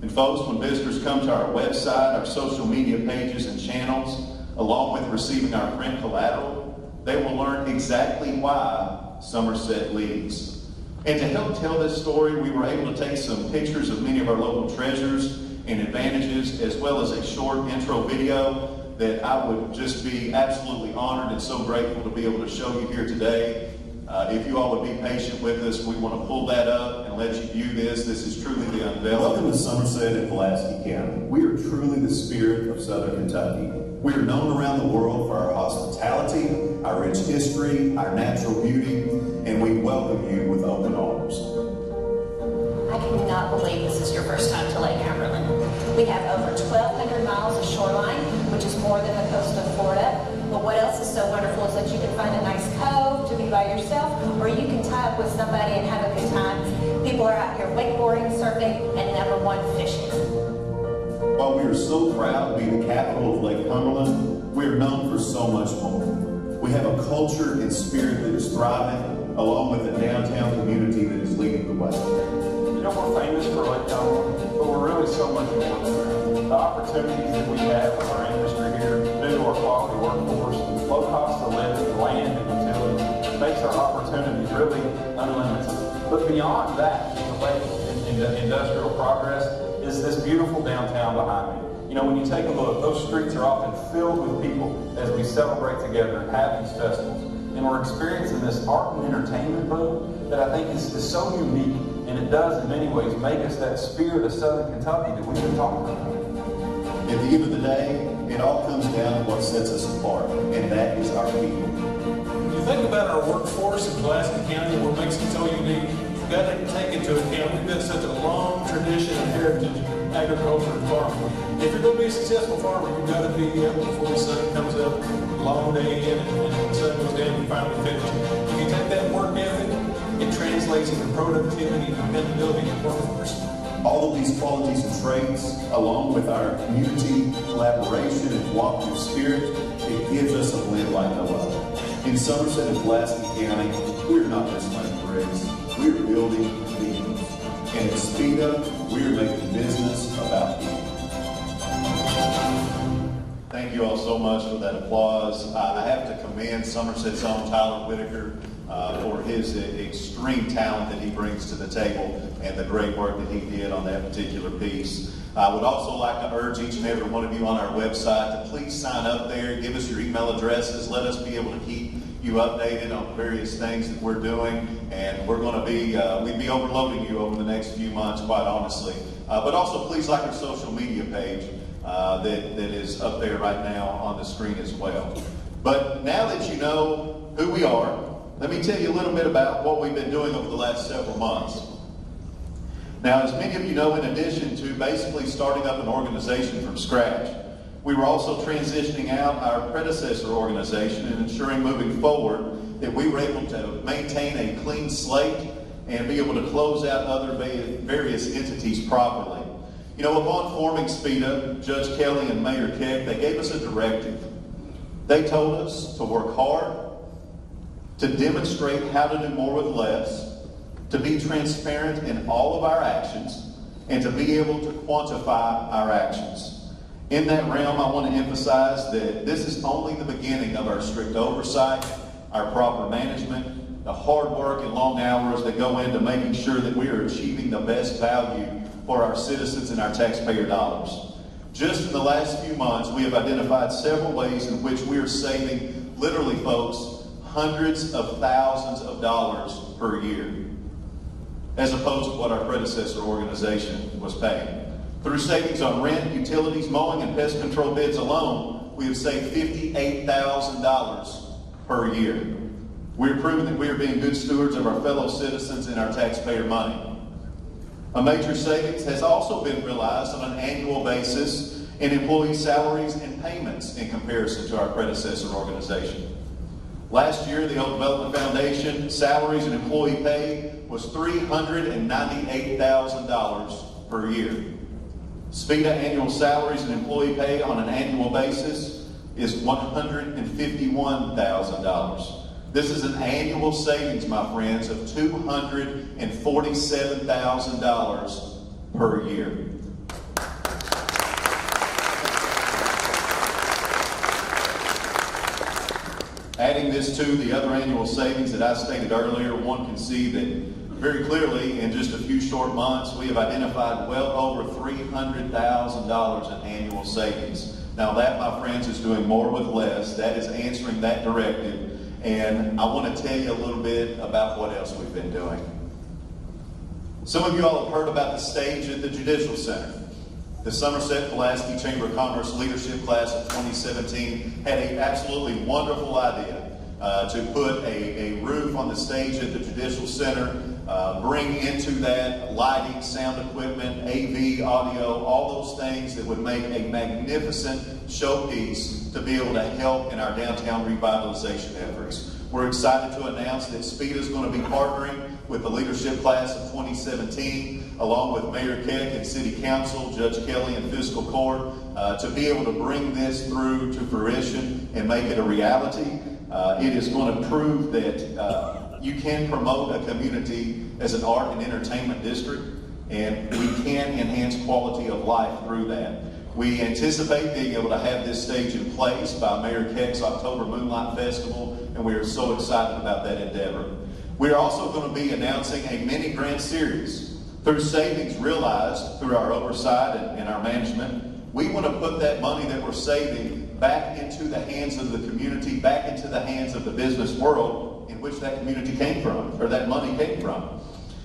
And folks, when visitors come to our website, our social media pages and channels, along with receiving our print collateral, they will learn exactly why Somerset leads. And to help tell this story, we were able to take some pictures of many of our local treasures and advantages, as well as a short intro video that I would just be absolutely honored and so grateful to be able to show you here today. If you all would be patient with us, we want to pull that up and let you view this. This is truly the unveiling. Welcome to Somerset and Pulaski County. We are truly the spirit of Southern Kentucky. We are known around the world for our hospitality, our rich history, our natural beauty, and we welcome you with open arms. I cannot believe this is your first time to Lake Cumberland. We have over 1,200 miles of shoreline, which is more than the coast of Florida. But what else is so wonderful is that you can find a nice cove to be by yourself, or you can tie up with somebody and have a good time. People are out here wakeboarding, surfing, and number one, fishing. While we are so proud to be the capital of Lake Cumberland, we are known for so much more. We have a culture and spirit that is thriving, along with a downtown community that is leading the way. You know, we're famous for Lake Cumberland, but we're really so much more than that. The opportunities that we have with our industry here, due to our quality workforce, low cost of living, land, and utilities, makes our opportunities really unlimited. But beyond that, the lake and industrial progress is this beautiful downtown behind me. You know, when you take a look, those streets are often filled with people as we celebrate together and have these festivals. And we're experiencing this art and entertainment boom that I think is so unique, and it does in many ways make us that spirit of Southern Kentucky that we've been talking about. At the end of the day, it all comes down to what sets us apart, and that is our people. When you think about our workforce in Pulaski County, what makes it so unique, you've got to take into account we've got such a long tradition and heritage of agriculture and farming. If you're going to be a successful farmer, you've got to be up before the sun comes up, long day in, and when the sun goes down, you finally finish. If you take that work ethic, it translates into productivity and dependability in the workforce. All of these qualities and traits, along with our community collaboration and cooperative spirit, it gives us a blend like no other. In Somerset and Pulaski County, we are not just running bricks, we are building vehicles. And at SPEDA, we are making business about people. Thank you all so much for that applause. I have to commend Somerset's own Tyler Whitaker for his extreme talent that he brings to the table and the great work that he did on that particular piece. I would also like to urge each and every one of you on our website to please sign up there, give us your email addresses, let us be able to keep you updated on various things that we're doing, and we're going to be, we'd be overloading you over the next few months, quite honestly. But also please like our social media page that is up there right now on the screen as well. But now that you know who we are, let me tell you a little bit about what we've been doing over the last several months. Now, as many of you know, in addition to basically starting up an organization from scratch, we were also transitioning out our predecessor organization and ensuring moving forward that we were able to maintain a clean slate and be able to close out other various entities properly. You know, upon forming SPEDA, Judge Kelly and Mayor Keck, they gave us a directive. They told us to work hard, to demonstrate how to do more with less, to be transparent in all of our actions, and to be able to quantify our actions. In that realm, I want to emphasize that this is only the beginning of our strict oversight, our proper management, the hard work and long hours that go into making sure that we are achieving the best value for our citizens and our taxpayer dollars. Just in the last few months, we have identified several ways in which we are saving, literally folks, hundreds of thousands of dollars per year, as opposed to what our predecessor organization was paying. Through savings on rent, utilities, mowing, and pest control bids alone, we have saved $58,000 per year. We're proving that we are being good stewards of our fellow citizens and our taxpayer money. A major savings has also been realized on an annual basis in employee salaries and payments in comparison to our predecessor organization. Last year, the Old Development Foundation salaries and employee pay was $398,000 per year. SPEDA annual salaries and employee pay on an annual basis is $151,000. This is an annual savings, my friends, of $247,000 per year. Adding this to the other annual savings that I stated earlier, one can see that very clearly in just a few short months, we have identified well over $300,000 in annual savings. Now that, my friends, is doing more with less. That is answering that directive. And I want to tell you a little bit about what else we've been doing. Some of you all have heard about the stage at the Judicial Center. The Somerset Pulaski Chamber of Commerce Leadership Class of 2017 had an absolutely wonderful idea to put a roof on the stage at the Judicial Center, bring into that lighting, sound equipment, AV, audio, all those things that would make a magnificent showpiece to be able to help in our downtown revitalization efforts. We're excited to announce that SPEDA is going to be partnering with the Leadership Class of 2017, along with Mayor Keck and City Council, Judge Kelly and Fiscal Court, to be able to bring this through to fruition and make it a reality. It is going to prove that you can promote a community as an art and entertainment district, and we can enhance quality of life through that. We anticipate being able to have this stage in place by Mayor Keck's October Moonlight Festival, and we are so excited about that endeavor. We are also going to be announcing a mini grant series. Through savings realized through our oversight and our management, we want to put that money that we're saving back into the hands of the community, back into the hands of the business world in which that community came from, or that money came from.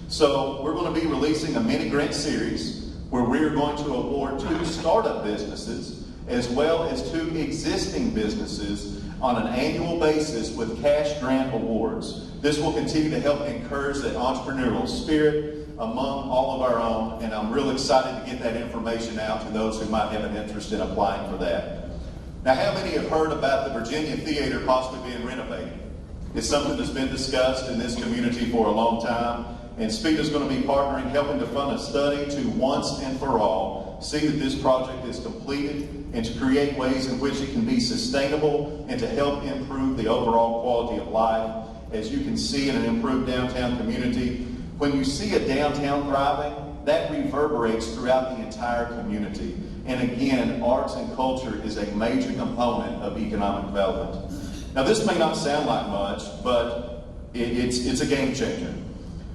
So we're going to be releasing a mini grant series where we're going to award 2 startup businesses as well as 2 existing businesses on an annual basis with cash grant awards. This will continue to help encourage that entrepreneurial spirit among all of our own, and I'm real excited to get that information out to those who might have an interest in applying for that. Now, how many have heard about the Virginia Theater possibly being renovated? It's something that's been discussed in this community for a long time, and SPEDA is going to be partnering, helping to fund a study to once and for all see that this project is completed and to create ways in which it can be sustainable and to help improve the overall quality of life. As you can see in an improved downtown community, when you see a downtown thriving, that reverberates throughout the entire community. And again, arts and culture is a major component of economic development. Now, this may not sound like much, but It's a game changer.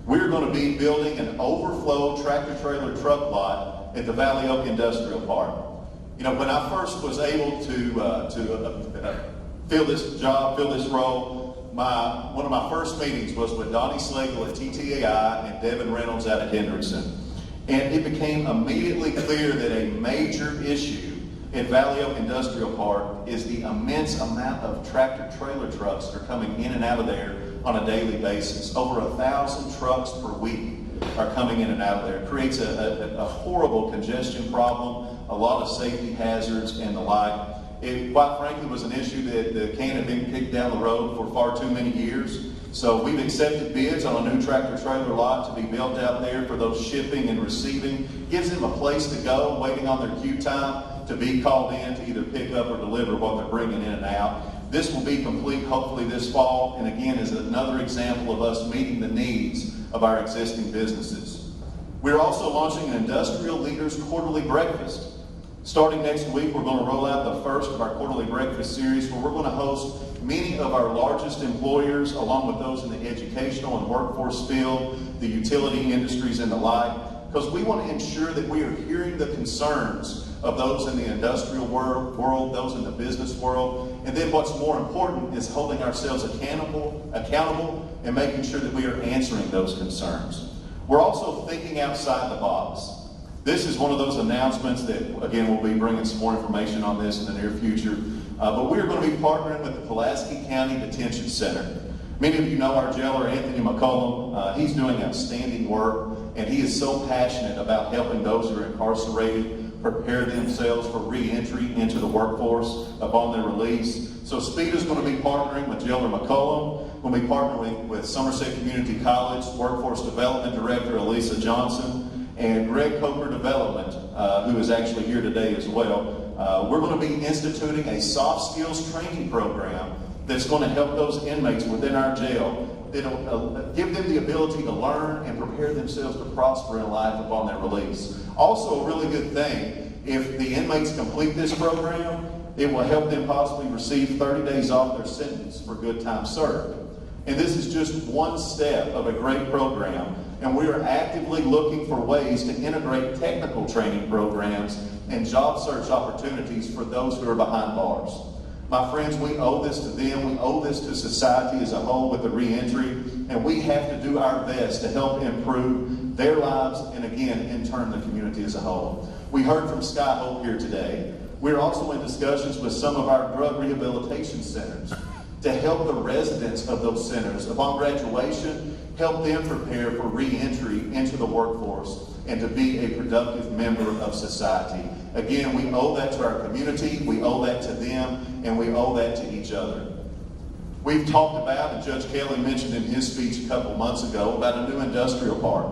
We're going to be building an overflow tractor-trailer truck lot at the Valley Oak Industrial Park. You know, when I first was able to fill this job, fill this role, one of my first meetings was with Donnie Slagle at TTAI and Devin Reynolds out at Hendrickson. And it became immediately clear that a major issue in Valley Oak Industrial Park is the immense amount of tractor-trailer trucks that are coming in and out of there on a daily basis. Over 1,000 trucks per week are coming in and out of there. It creates a horrible congestion problem, a lot of safety hazards and the like. It, quite frankly, was an issue that can have been kicked down the road for far too many years. So we've accepted bids on a new tractor-trailer lot to be built out there for those shipping and receiving. Gives them a place to go, waiting on their queue time to be called in to either pick up or deliver what they're bringing in and out. This will be complete hopefully this fall, and again is another example of us meeting the needs of our existing businesses. We're also launching an Industrial Leaders Quarterly Breakfast. Starting next week, we're going to roll out the first of our quarterly breakfast series where we're going to host many of our largest employers, along with those in the educational and workforce field, the utility industries and the like, because we want to ensure that we are hearing the concerns of those in the industrial world, those in the business world, and then what's more important is holding ourselves accountable and making sure that we are answering those concerns. We're also thinking outside the box. This is one of those announcements that, again, we'll be bringing some more information on this in the near future. But we're going to be partnering with the Pulaski County Detention Center. Many of you know our jailer, Anthony McCollum. He's doing outstanding work, and he is so passionate about helping those who are incarcerated prepare themselves for re-entry into the workforce upon their release. So SPEDA is going to be partnering with Jailer McCollum. We'll be partnering with Somerset Community College Workforce Development Director Elisa Johnson, and Greg Coker Development, who is actually here today as well. We're going to be instituting a soft skills training program that's going to help those inmates within our jail. It'll give them the ability to learn and prepare themselves to prosper in life upon their release. Also, a really good thing, if the inmates complete this program, it will help them possibly receive 30 days off their sentence for good time served. And this is just one step of a great program. And we are actively looking for ways to integrate technical training programs and job search opportunities for those who are behind bars. My friends, we owe this to them. We owe this to society as a whole with the reentry. And we have to do our best to help improve their lives and, again, in turn, the community as a whole. We heard from Sky Hope here today. We're also in discussions with some of our drug rehabilitation centers to help the residents of those centers, upon graduation, help them prepare for re-entry into the workforce and to be a productive member of society. Again, we owe that to our community, we owe that to them, and we owe that to each other. We've talked about, and Judge Kelly mentioned in his speech a couple months ago, about a new industrial park.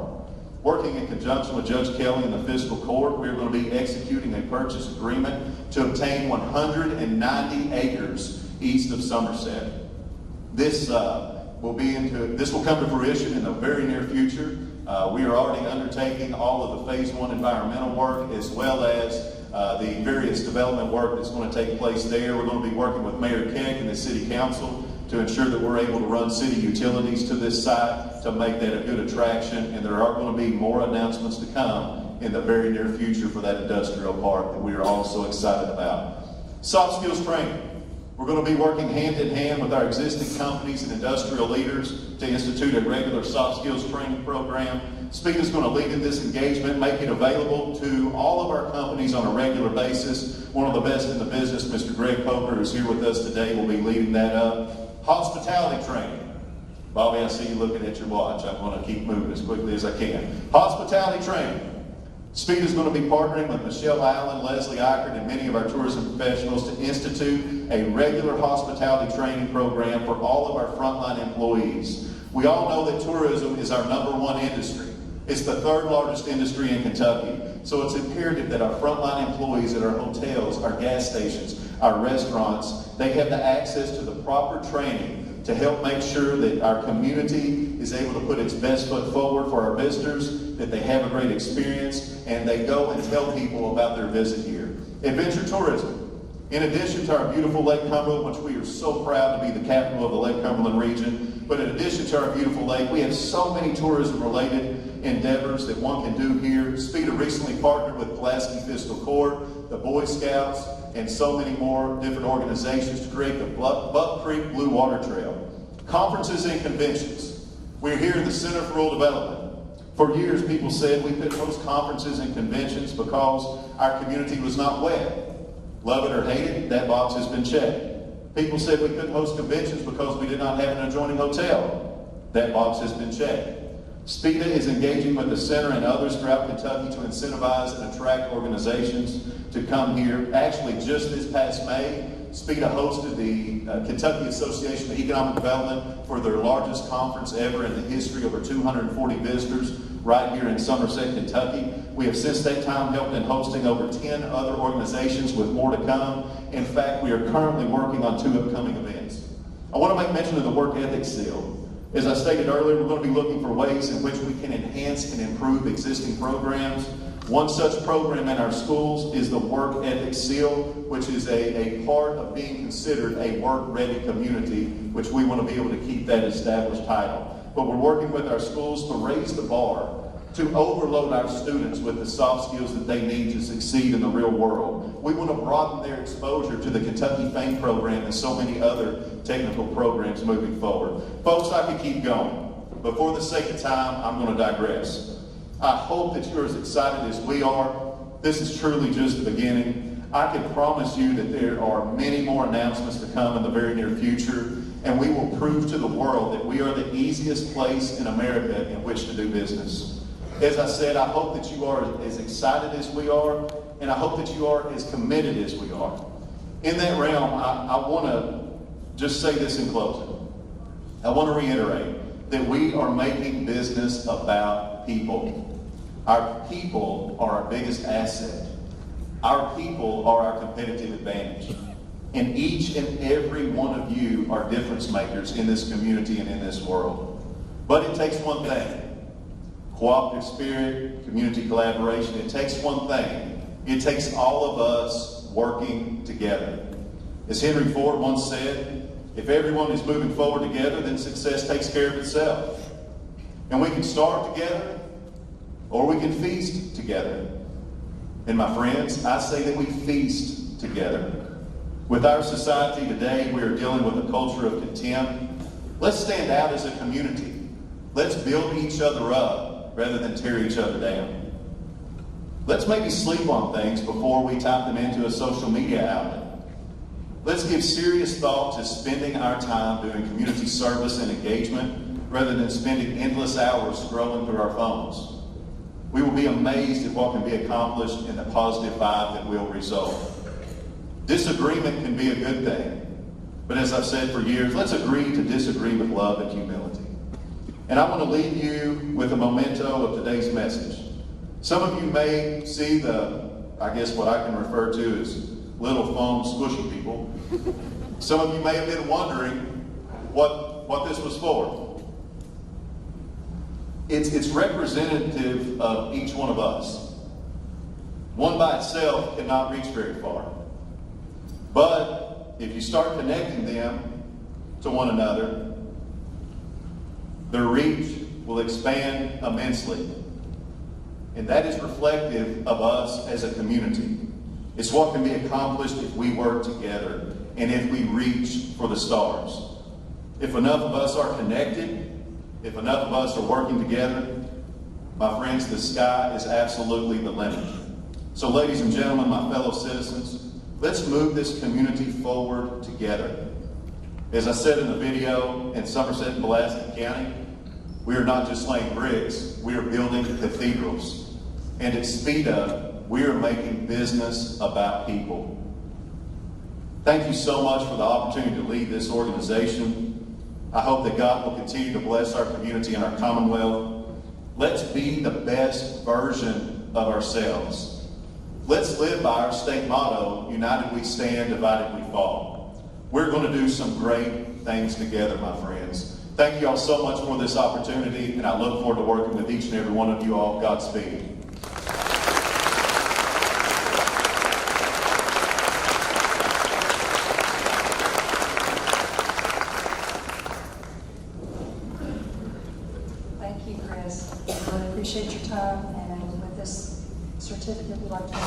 Working in conjunction with Judge Kelly and the Fiscal Court, we're going to be executing a purchase agreement to obtain 190 acres east of Somerset. This will come to fruition in the very near future. We are already undertaking all of the Phase 1 environmental work as well as the various development work that's going to take place there. We're going to be working with Mayor Keck and the City Council to ensure that we're able to run city utilities to this site to make that a good attraction. And there are going to be more announcements to come in the very near future for that industrial park that we are all so excited about. Soft skills training. We're going to be working hand in hand with our existing companies and industrial leaders to institute a regular soft skills training program. SPEDA is going to lead in this engagement, make it available to all of our companies on a regular basis. One of the best in the business, Mr. Greg Coker, who's here with us today, will be leading that up. Hospitality training. Bobby, I see you looking at your watch. I'm going to keep moving as quickly as I can. Hospitality training. SPEDA is going to be partnering with Michelle Allen, Leslie Eichert, and many of our tourism professionals to institute a regular hospitality training program for all of our frontline employees. We all know that tourism is our #1 industry. It's the 3rd largest industry in Kentucky. So it's imperative that our frontline employees at our hotels, our gas stations, our restaurants, they have the access to the proper training to help make sure that our community is able to put its best foot forward for our visitors, that they have a great experience, and they go and tell people about their visit here. Adventure tourism. In addition to our beautiful Lake Cumberland, which we are so proud to be the capital of the Lake Cumberland region, but in addition to our beautiful lake, we have so many tourism-related endeavors that one can do here. SPEDA recently partnered with Pulaski Fiscal Court, the Boy Scouts, and so many more different organizations to create the Buck Creek Blue Water Trail. Conferences and conventions. We're here in the Center for Rural Development. For years, people said we couldn't host conferences and conventions because our community was not wet. Love it or hate it, that box has been checked. People said we couldn't host conventions because we did not have an adjoining hotel. That box has been checked. SPEDA is engaging with the center and others throughout Kentucky to incentivize and attract organizations to come here. Actually, just this past May, SPEDA hosted the Kentucky Association of Economic Development for their largest conference ever in the history, over 240 visitors right here in Somerset, Kentucky. We have since that time helped in hosting over 10 other organizations with more to come. In fact, we are currently working on 2 upcoming events. I want to make mention of the work ethics seal. As I stated earlier, we're going to be looking for ways in which we can enhance and improve existing programs. One such program in our schools is the Work Ethics Seal, which is a part of being considered a work-ready community, which we want to be able to keep that established title. But we're working with our schools to raise the bar, to overload our students with the soft skills that they need to succeed in the real world. We want to broaden their exposure to the Kentucky FAME program and so many other technical programs moving forward. Folks, I could keep going, but for the sake of time, I'm going to digress. I hope that you're as excited as we are. This is truly just the beginning. I can promise you that there are many more announcements to come in the very near future, and we will prove to the world that we are the easiest place in America in which to do business. As I said, I hope that you are as excited as we are, and I hope that you are as committed as we are. In that realm, I want to just say this in closing. I want to reiterate that we are making business about people. Our people are our biggest asset. Our people are our competitive advantage. And each and every one of you are difference makers in this community and in this world. But it takes one thing. Cooperative spirit, community collaboration. It takes one thing. It takes all of us working together. As Henry Ford once said, if everyone is moving forward together, then success takes care of itself. And we can start together, or we can feast together. And my friends, I say that we feast together. With our society today, we are dealing with a culture of contempt. Let's stand out as a community. Let's build each other up rather than tear each other down. Let's maybe sleep on things before we type them into a social media outlet. Let's give serious thought to spending our time doing community service and engagement rather than spending endless hours scrolling through our phones. We will be amazed at what can be accomplished and the positive vibe that will result. Disagreement can be a good thing, but as I've said for years, let's agree to disagree with love and humility. And I want to leave you with a memento of today's message. Some of you may see what I can refer to as little phone squishy people. Some of you may have been wondering what this was for. It's representative of each one of us. One by itself cannot reach very far. But if you start connecting them to one another, their reach will expand immensely. And that is reflective of us as a community. It's what can be accomplished if we work together and if we reach for the stars. If enough of us are connected, if enough of us are working together, my friends, the sky is absolutely the limit. So ladies and gentlemen, my fellow citizens, let's move this community forward together. As I said in the video, in Somerset and Pulaski County, we are not just laying bricks, we are building cathedrals. And at SPEDA, we are making business about people. Thank you so much for the opportunity to lead this organization. I hope that God will continue to bless our community and our Commonwealth. Let's be the best version of ourselves. Let's live by our state motto, united we stand, divided we fall. We're going to do some great things together, my friends. Thank you all so much for this opportunity, and I look forward to working with each and every one of you all. Godspeed. would like to